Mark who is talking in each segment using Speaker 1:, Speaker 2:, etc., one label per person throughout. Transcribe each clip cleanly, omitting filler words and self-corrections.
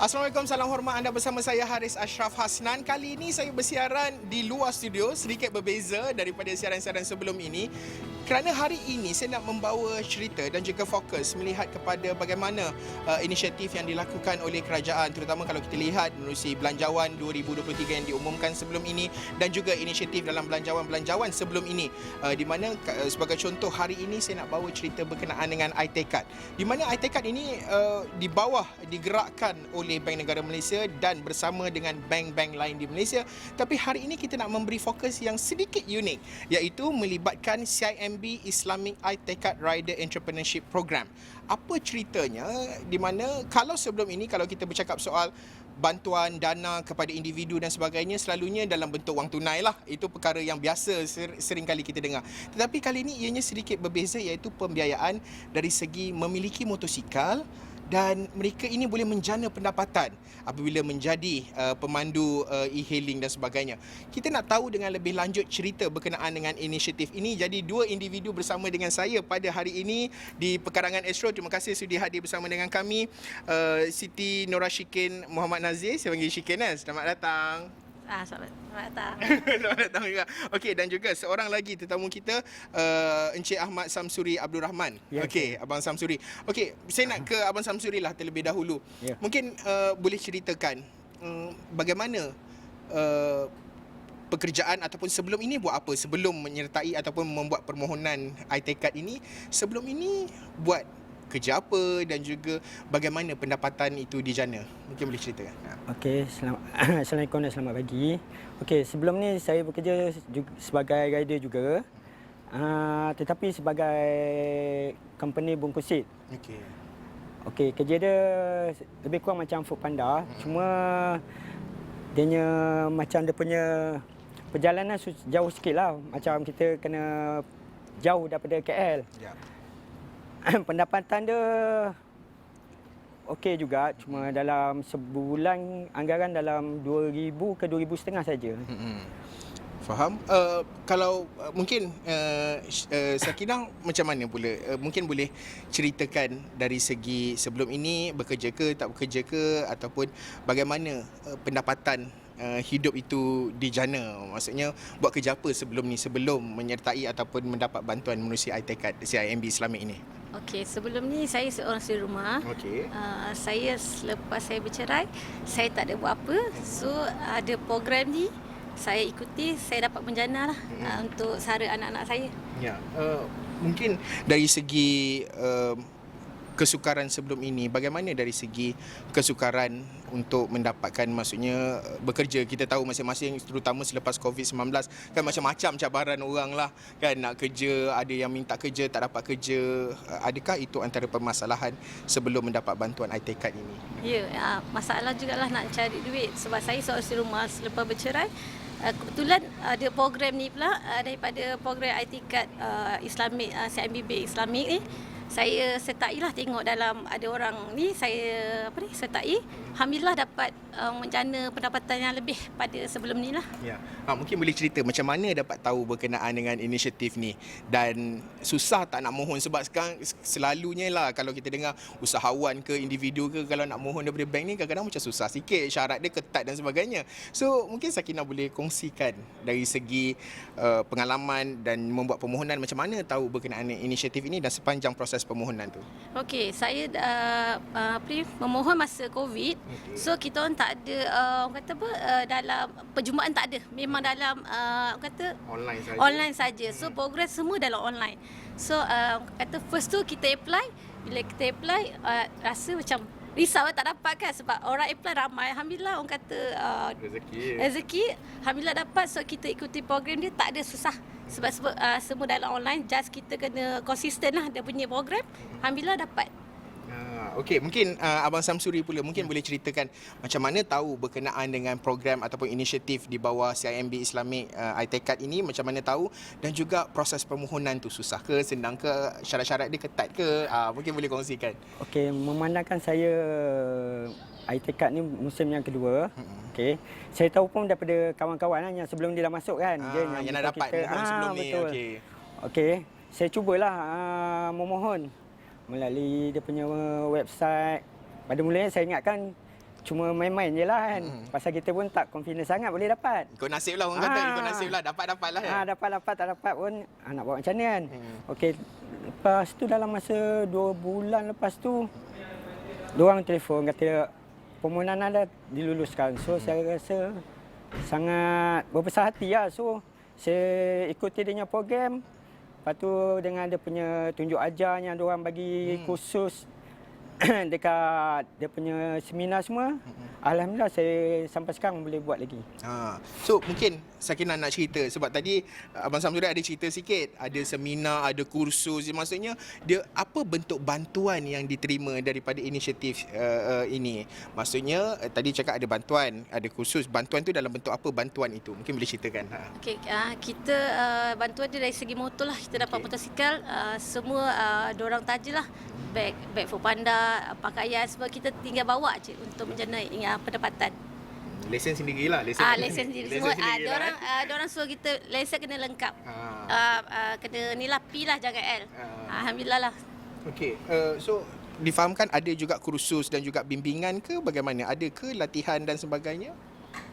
Speaker 1: Assalamualaikum, salam hormat, anda bersama saya Haris Ashraf Hasnan. Kali ini saya bersiaran di luar studio, sedikit berbeza daripada siaran-siaran sebelum ini. Kerana hari ini saya nak membawa cerita dan juga fokus melihat kepada bagaimana inisiatif yang dilakukan oleh kerajaan, terutama kalau kita lihat menerusi Belanjawan 2023 yang diumumkan sebelum ini dan juga inisiatif dalam belanjawan-belanjawan sebelum ini. Di mana sebagai contoh hari ini saya nak bawa cerita berkenaan dengan iTekad. Di mana iTekad ini di bawah digerakkan oleh Bank Negara Malaysia dan bersama dengan bank-bank lain di Malaysia. Tapi hari ini kita nak memberi fokus yang sedikit unik, iaitu melibatkan CIMB Islamic iTekad Rider Entrepreneurship Program. Apa ceritanya? Di mana kalau sebelum ini kalau kita bercakap soal bantuan dana kepada individu dan sebagainya, selalunya dalam bentuk wang tunai lah. Itu perkara yang biasa sering kali kita dengar. Tetapi kali ini ianya sedikit berbeza, iaitu pembiayaan dari segi memiliki motosikal, dan mereka ini boleh menjana pendapatan apabila menjadi pemandu e-hailing dan sebagainya. Kita nak tahu dengan lebih lanjut cerita berkenaan dengan inisiatif ini. Jadi dua individu bersama dengan saya pada hari ini di Pekarangan Astro. Terima kasih sudi hadir bersama dengan kami. Siti Nora Shikin Muhammad Nazir, saya panggil Shikin. Selamat datang.
Speaker 2: Selamat datang.
Speaker 1: Selamat datang juga. Okey, dan juga seorang lagi tetamu kita, Encik Ahmad Samsuri Abdul Rahman.
Speaker 3: Ya,
Speaker 1: Okey, Abang Samsuri. Okey, saya nak ke Abang Samsuri lah terlebih dahulu.
Speaker 3: Ya.
Speaker 1: Mungkin boleh ceritakan bagaimana pekerjaan ataupun sebelum ini buat apa? Sebelum menyertai ataupun membuat permohonan iTekad ini, sebelum ini buat kerja apa dan juga bagaimana pendapatan itu dijana? Mungkin boleh ceritakan.
Speaker 3: Okey, Assalamualaikum dan selamat pagi. Okey, sebelum ni saya bekerja sebagai rider juga. Tetapi sebagai company bungkus seat.
Speaker 1: Okey.
Speaker 3: Okey, kerja dia lebih kurang macam Foodpanda, cuma dia macam dia punya perjalanan jauh sikit lah. Macam kita kena jauh daripada KL.
Speaker 1: Ya.
Speaker 3: Pendapatan dia okey juga, cuma dalam sebulan anggaran dalam 2,000 ke 2,500 saja.
Speaker 1: Faham. Kalau mungkin Sakinah macam mana pula? Mungkin boleh ceritakan dari segi sebelum ini bekerja ke, tak bekerja ke, ataupun bagaimana pendapatan hidup itu dijana. Maksudnya buat kerja apa sebelum ni, sebelum menyertai ataupun mendapat bantuan menerusi iTekad CIMB Islamic ini?
Speaker 2: Okey, sebelum ni saya seorang suri rumah.
Speaker 1: Okey.
Speaker 2: Saya selepas saya bercerai, saya tak ada buat apa. So ada program ni, saya ikuti, saya dapat menjana lah untuk sara anak-anak saya.
Speaker 1: Ya. Mungkin dari segi kesukaran sebelum ini, bagaimana dari segi kesukaran untuk mendapatkan, maksudnya bekerja? Kita tahu masing-masing, terutama selepas COVID-19 kan macam-macam cabaran orang lah kan, nak kerja, ada yang minta kerja tak dapat kerja. Adakah itu antara permasalahan sebelum mendapat bantuan iTekad ini?
Speaker 2: Ya, masalah jugalah nak cari duit sebab saya seorang suri rumah selepas bercerai. Kebetulan ada program ni pula daripada program iTekad Islamic, CIMB Islamic ni. Saya sertai lah, tengok dalam ada orang ni, saya sertai. Alhamdulillah dapat menjana pendapatan yang lebih pada sebelum ni lah.
Speaker 1: Ya. Mungkin boleh cerita macam mana dapat tahu berkenaan dengan inisiatif ni, dan susah tak nak mohon? Sebab sekarang selalunya lah kalau kita dengar usahawan ke individu ke, kalau nak mohon daripada bank ni kadang-kadang macam susah sikit, syarat dia ketat dan sebagainya. So mungkin Sakinah boleh kongsikan dari segi pengalaman dan membuat permohonan, macam mana tahu berkenaan inisiatif ini dan sepanjang proses permohonan tu.
Speaker 2: Okey, saya memohon masa COVID.
Speaker 1: Okey.
Speaker 2: So kita orang tak ada orang kata apa, dalam perjumpaan tak ada. Memang dalam orang kata
Speaker 1: Online saja.
Speaker 2: online saja. So progress semua dalam online. So kata first tu kita apply. Bila kita apply rasa macam risau tak dapat kan, sebab orang apply ramai. Alhamdulillah orang kata rezeki alhamdulillah dapat. So kita ikuti program dia, tak ada susah. Sebab semua dalam online, just kita kena konsisten lah dia punya program. Alhamdulillah dapat.
Speaker 1: Okey, mungkin Abang Samsuri pula mungkin boleh ceritakan macam mana tahu berkenaan dengan program ataupun inisiatif di bawah CIMB Islamic iTekad ini, macam mana tahu, dan juga proses permohonan tu susah ke, senang ke, syarat-syarat dia ketat ke? Mungkin boleh kongsikan.
Speaker 3: Okey, memandangkan saya iTekad ni musim yang kedua. Okey, saya tahu pun daripada kawan-kawan yang sebelum dia dah masuk kan, dia
Speaker 1: yang dah dapat mohon sebelum ni.
Speaker 3: Betul. Okey, saya cubalah memohon melalui dia punya website. Pada mulanya saya ingatkan cuma main-main je lah kan. Pasal kita pun tak confident sangat boleh dapat.
Speaker 1: Ikut nasib lah orang kata, ikut nasib lah. Dapat-dapat lah kan.
Speaker 3: Dapat, tak dapat pun nak buat macam mana kan. Okey, lepas tu dalam masa 2 bulan lepas tu, diorang telefon kata permohonan anda diluluskan. So saya rasa sangat berbesar hati lah. So saya ikuti dia punya program. Lepas tu dengan dia punya tunjuk ajar yang diorang bagi khusus dekat dia punya seminar semua. Alhamdulillah saya sampai sekarang boleh buat lagi.
Speaker 1: So mungkin Sakinah nak cerita sebab tadi Abang Samsuri ada cerita sikit, ada seminar, ada kursus, maksudnya dia apa bentuk bantuan yang diterima daripada inisiatif ini. Maksudnya tadi cakap ada bantuan, ada kursus, bantuan tu dalam bentuk apa bantuan itu? Mungkin boleh ceritakan.
Speaker 2: Okey, kita bantuan dia dari segi motor lah. Kita dapat motosikal, semua dorang tajalah. Beg Foodpanda, pakaian, semua kita tinggal bawa je untuk menjana pendapatan.
Speaker 1: Lesen sendirilah,
Speaker 2: lesen sendiri semua. Diorang suruh kita lesen kena lengkap. Kena ni lah P lah, jangan L. Alhamdulillah lah.
Speaker 1: Okey, so difahamkan ada juga kursus dan juga bimbingan ke bagaimana? Ada ke latihan dan sebagainya?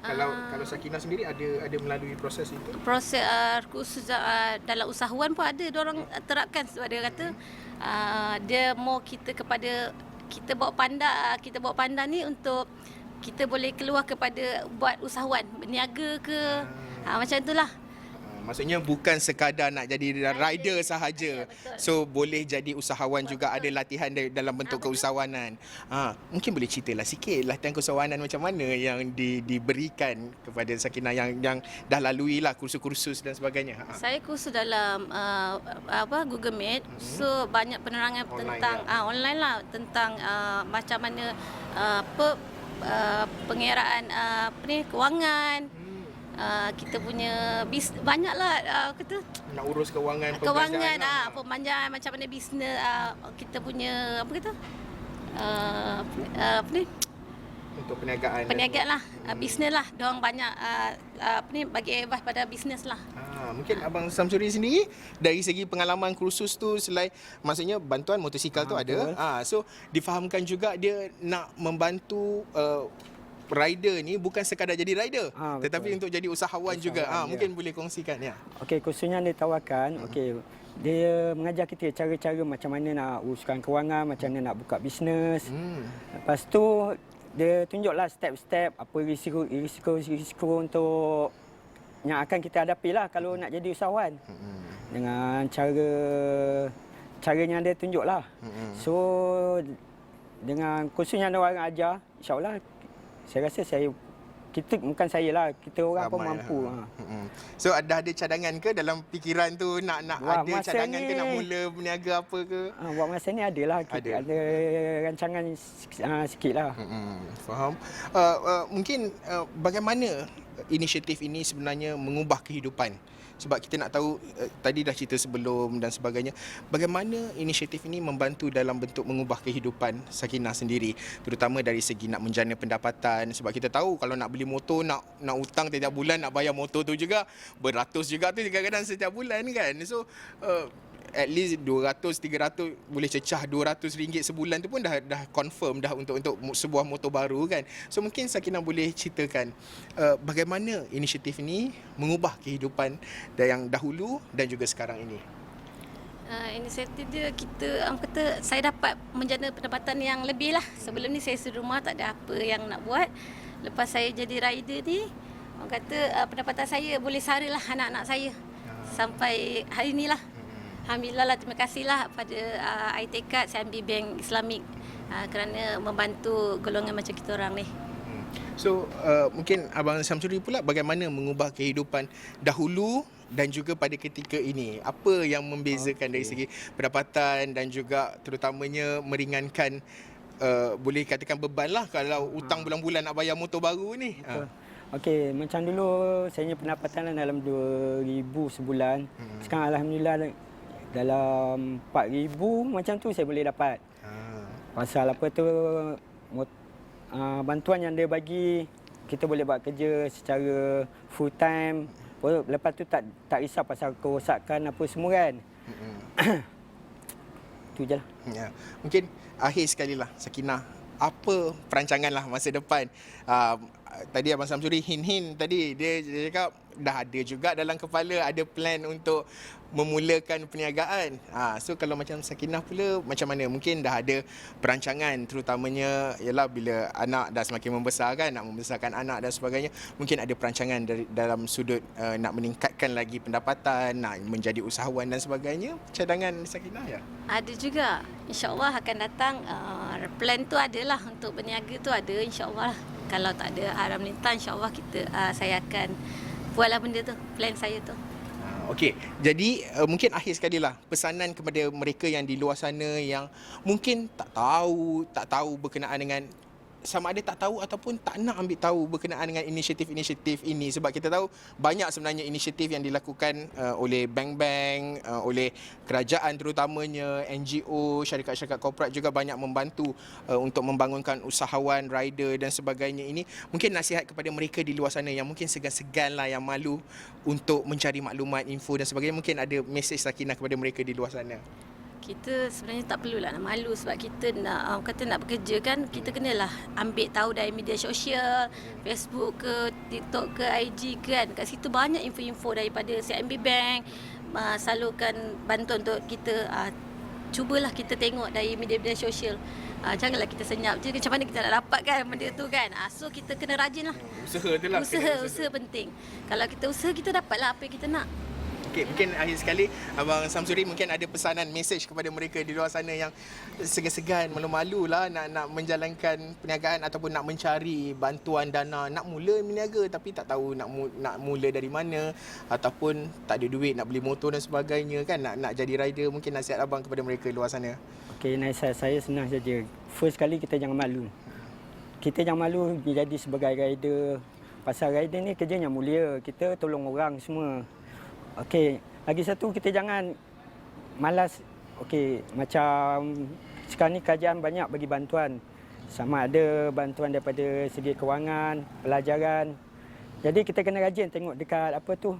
Speaker 1: Kalau Sakinah sendiri ada melalui proses itu?
Speaker 2: Proses kursus dalam usahawan pun ada diorang terapkan sebab dia kata dia mau kita kepada kita bawa panda ni untuk kita boleh keluar kepada buat usahawan, berniaga ke macam itulah.
Speaker 1: Maksudnya bukan sekadar nak jadi rider sahaja. So boleh jadi usahawan juga, ada latihan dalam bentuk keusahawanan. Mungkin boleh ceritalah sikit latihan keusahawanan macam mana yang diberikan kepada Sakinah yang dah lalui lah kursus-kursus dan sebagainya.
Speaker 2: Saya kursus dalam Google Meet. So banyak penerangan tentang online lah, tentang macam mana pengiraan kewangan. Kita punya banyaklah kata
Speaker 1: nak urus kewangan
Speaker 2: pembelanjaan macam mana bisnes kita punya
Speaker 1: untuk perniagaan
Speaker 2: lah, bisnes lah. Diorang banyak bagi advice pada bisnes lah.
Speaker 1: Mungkin Abang Samsuri sendiri dari segi pengalaman kursus tu, selain maksudnya bantuan motosikal tu ada, so difahamkan juga dia nak membantu rider ni bukan sekadar jadi rider, tetapi untuk jadi usahawan juga. Mungkin boleh kongsikan ya.
Speaker 3: Okey, kursusnya dia tawarkan. Okey, dia mengajar kita cara-cara macam mana nak uruskan kewangan, macam mana nak buka bisnes. Lepas tu dia tunjuklah step-step apa risiko untuk yang akan kita hadapi lah kalau nak jadi usahawan. Dengan caranya dia tunjuklah. So dengan kursus yang dia orang ajar, insya-Allah saya rasa kita bukan saya lah, kita orang pun mampu.
Speaker 1: So ada cadangan ke dalam fikiran tu nak ada cadangan ke nak mula berniaga apa ke?
Speaker 3: Buat masa ni adalah kita ada rancangan sikit lah.
Speaker 1: Faham. Mungkin bagaimana inisiatif ini sebenarnya mengubah kehidupan? Sebab kita nak tahu, tadi dah cerita sebelum dan sebagainya, bagaimana inisiatif ini membantu dalam bentuk mengubah kehidupan Sakinah sendiri, terutama dari segi nak menjana pendapatan. Sebab kita tahu kalau nak beli motor, nak hutang setiap bulan, nak bayar motor tu juga beratus juga tu kadang-kadang setiap bulan kan. So at least 200, 300, boleh cecah RM200 sebulan tu pun dah confirm dah untuk sebuah motor baru kan. So mungkin Sakinah boleh ceritakan bagaimana inisiatif ini mengubah kehidupan yang dahulu dan juga sekarang ini.
Speaker 2: Inisiatif dia saya dapat menjana pendapatan yang lebih lah. Sebelum ni saya suri rumah, tak ada apa yang nak buat. Lepas saya jadi rider ni, orang kata pendapatan saya boleh sara lah anak-anak saya sampai hari ni lah. Alhamdulillah lah, terima kasihlah pada iTekad, CIMB Bank Islamik kerana membantu golongan macam kita orang ni.
Speaker 1: So mungkin Abang Samsuri pula bagaimana mengubah kehidupan dahulu dan juga pada ketika ini? Apa yang membezakan dari segi pendapatan dan juga terutamanya meringankan boleh katakan beban lah kalau hutang bulan-bulan nak bayar motor baru ni?
Speaker 3: Okey, macam dulu saya punya pendapatan dalam 2,000 sebulan. Sekarang alhamdulillah dalam 4,000 macam tu saya boleh dapat. Pasal apa tu, bantuan yang dia bagi, kita boleh buat kerja secara full time. Lepas tu tak risau pasal kerosakan apa semua kan. Itu je lah.
Speaker 1: Ya. Mungkin akhir sekali lah Sakinah, apa perancangan lah masa depan. Tadi Abang Samsuri hint tadi dia cakap dah ada juga dalam kepala, ada plan untuk memulakan perniagaan. So kalau macam Sakinah pula macam mana? Mungkin dah ada perancangan, terutamanya ialah bila anak dah semakin membesar kan, nak membesarkan anak dan sebagainya. Mungkin ada perancangan dalam sudut nak meningkatkan lagi pendapatan, nak menjadi usahawan dan sebagainya. Cadangan Sakinah ya?
Speaker 2: Ada juga. InsyaAllah akan datang. Plan tu adalah untuk berniaga tu ada, insyaAllah. Kalau tak ada haram lintang, insyaAllah saya akan buatlah benda tu, plan saya tu.
Speaker 1: Okey, jadi mungkin akhir sekali lah pesanan kepada mereka yang di luar sana yang mungkin tak tahu berkenaan dengan, sama ada tak tahu ataupun tak nak ambil tahu berkenaan dengan inisiatif-inisiatif ini, sebab kita tahu banyak sebenarnya inisiatif yang dilakukan oleh bank-bank, oleh kerajaan terutamanya, NGO, syarikat-syarikat korporat juga banyak membantu untuk membangunkan usahawan, rider dan sebagainya ini. Mungkin nasihat kepada mereka di luar sana yang mungkin segan-segan lah, yang malu untuk mencari maklumat, info dan sebagainya. Mungkin ada mesej Sakinah kepada mereka di luar sana.
Speaker 2: Kita sebenarnya tak perlulah nak malu, sebab kita nak bekerja kan, kita kenalah ambil tahu dari media sosial, Facebook ke, TikTok ke, IG ke kan. Kat situ banyak info-info daripada CIMB Bank, salurkan bantuan untuk kita. Cubalah kita tengok dari media-media sosial. Janganlah kita senyap je, macam mana kita nak dapat kan benda tu kan. So kita kena rajin lah.
Speaker 1: Usaha tu lah.
Speaker 2: Usaha penting. Kalau kita usaha, kita dapatlah apa yang kita nak.
Speaker 1: Okay, mungkin akhir sekali Abang Samsuri mungkin ada pesanan, mesej kepada mereka di luar sana yang segan-segan, malu-malu lah nak menjalankan perniagaan ataupun nak mencari bantuan dana, nak mula berniaga tapi tak tahu nak mula dari mana, ataupun tak ada duit nak beli motor dan sebagainya kan, nak jadi rider. Mungkin nasihat abang kepada mereka di luar sana.
Speaker 3: Okey, nasihat saya senang saja. First kali kita jangan malu. Kita jangan malu jadi sebagai rider. Pasal rider ni kerjanya mulia. Kita tolong orang semua. Okey, lagi satu, kita jangan malas. Okey, macam sekarang ni kerajaan banyak bagi bantuan. Sama ada bantuan daripada segi kewangan, pelajaran. Jadi kita kena rajin tengok dekat apa tu,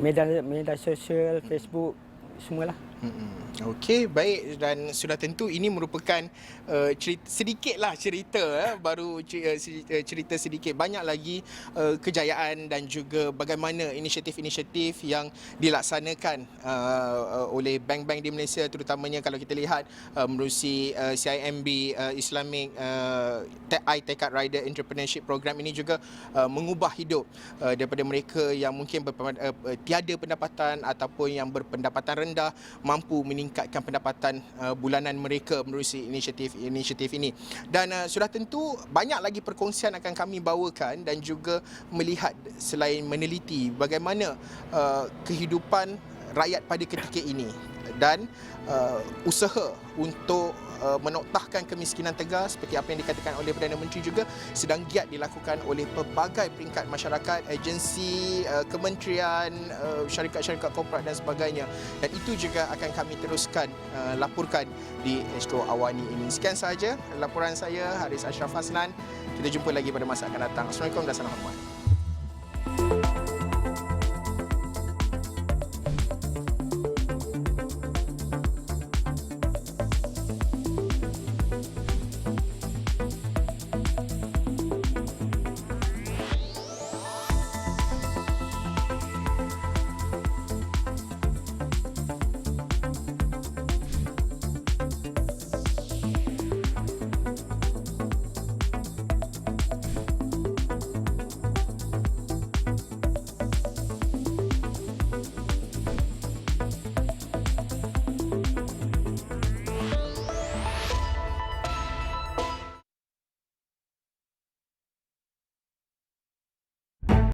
Speaker 3: media sosial, Facebook, semualah.
Speaker 1: Okey, baik, dan sudah tentu ini merupakan cerita baru cerita sedikit. Banyak lagi kejayaan dan juga bagaimana inisiatif-inisiatif yang dilaksanakan oleh bank-bank di Malaysia, terutamanya kalau kita lihat menerusi CIMB Islamic iTekad Rider Entrepreneurship Program ini juga mengubah hidup daripada mereka yang mungkin tiada pendapatan ataupun yang berpendapatan rendah, mampu meningkatkan pendapatan bulanan mereka menerusi inisiatif ini. Dan sudah tentu banyak lagi perkongsian akan kami bawakan dan juga melihat selain meneliti bagaimana kehidupan rakyat pada ketika ini dan usaha untuk menoktahkan kemiskinan tegas seperti apa yang dikatakan oleh Perdana Menteri juga sedang giat dilakukan oleh pelbagai peringkat masyarakat, agensi, kementerian, syarikat-syarikat korporat dan sebagainya. Dan itu juga akan kami teruskan laporkan di Astro Awani ini. Sekian sahaja laporan saya, Haris Ashraf Hasnan. Kita jumpa lagi pada masa akan datang. Assalamualaikum dan salam hormat.